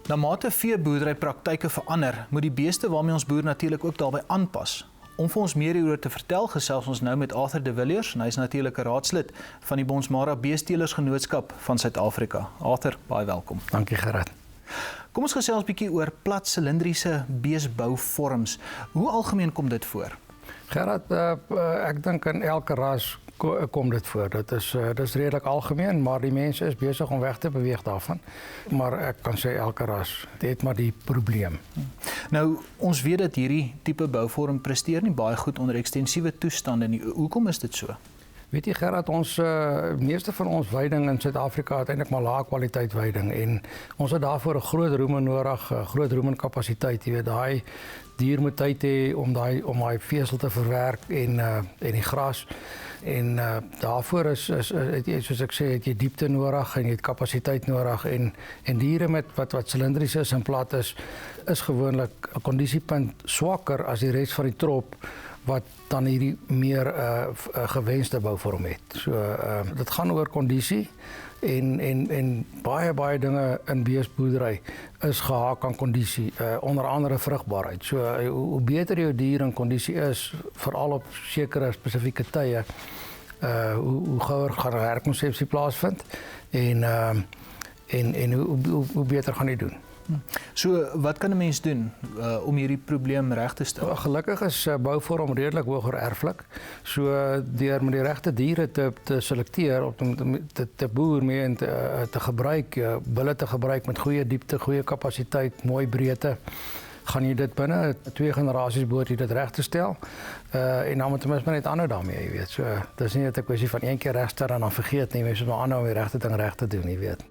Na mate veeboerderypraktyke verander, moet die beeste waarmee ons boer natuurlik ook daarbey aanpas. Om vir ons meer hieroor te vertel, gesels ons nou met Arthur de Villiers, en hy is natuurlik 'n raadslid van die Bonsmara Beestelersgenootskap van Suid-Afrika. Arthur, baie welkom. Dankie Gerard. Kom ons gesels 'n bietjie oor plat silindriese beesbouvorms. Hoe algemeen kom dit voor? Gerard, ek dink in elke ras kom dit voor. Dit is redelik algemeen, maar die mense is besig om weg te beweeg daarvan. Maar ek kan sê elke ras het maar die probleem. Nou, ons weet dat hierdie tipe bouvorm presteer nie baie goed onder ekstensiewe toestande nie. Hoekom is dit so? Weet jy Gerard, ons meeste van ons veiding in Suid-Afrika het eintlik maar lae kwaliteit veiding en ons het daarvoor 'n groot rumen nodig, 'n groot rumen kapasiteit. Jy weet, daai dier moet tyd hê om daai vesel te verwerk en die gras. En daarvoor is soos ek sê, het jy diepte nodig en jy het kapasiteit nodig en diere met wat silindries is en plat is gewoonlik 'n kondisiepunt swakker as die res van die trop wat dan hierdie meer gewenste bouvorm het. So dit gaan oor kondisie en baie dinge in beesboerdery is gehaak aan kondisie, onder andere vrugbaarheid. So hoe beter jou dier in kondisie is, veral op sekere spesifieke tye, hoe gouer gaan herkonsepsie plaasvind en hoe beter gaan jy doen. So, wat kan 'n mens doen om hierdie probleem reg te stel? Gelukkig is bouvorm redelik hoër erflik. So deur met die regte diere te selekteer op te boer mee en te gebruik, bulle te gebruik met goeie diepte, goeie kapasiteit, mooi breedte, gaan jy dit binne 2 generasies behoort jy dit reg te stel. En dan moet jy mens maar net aanhou daarmee, jy weet. So dis nie net 'n kwessie van een keer regstel en dan vergeet nie, mens moet maar aanhou om die regte ding reg te doen, jy weet.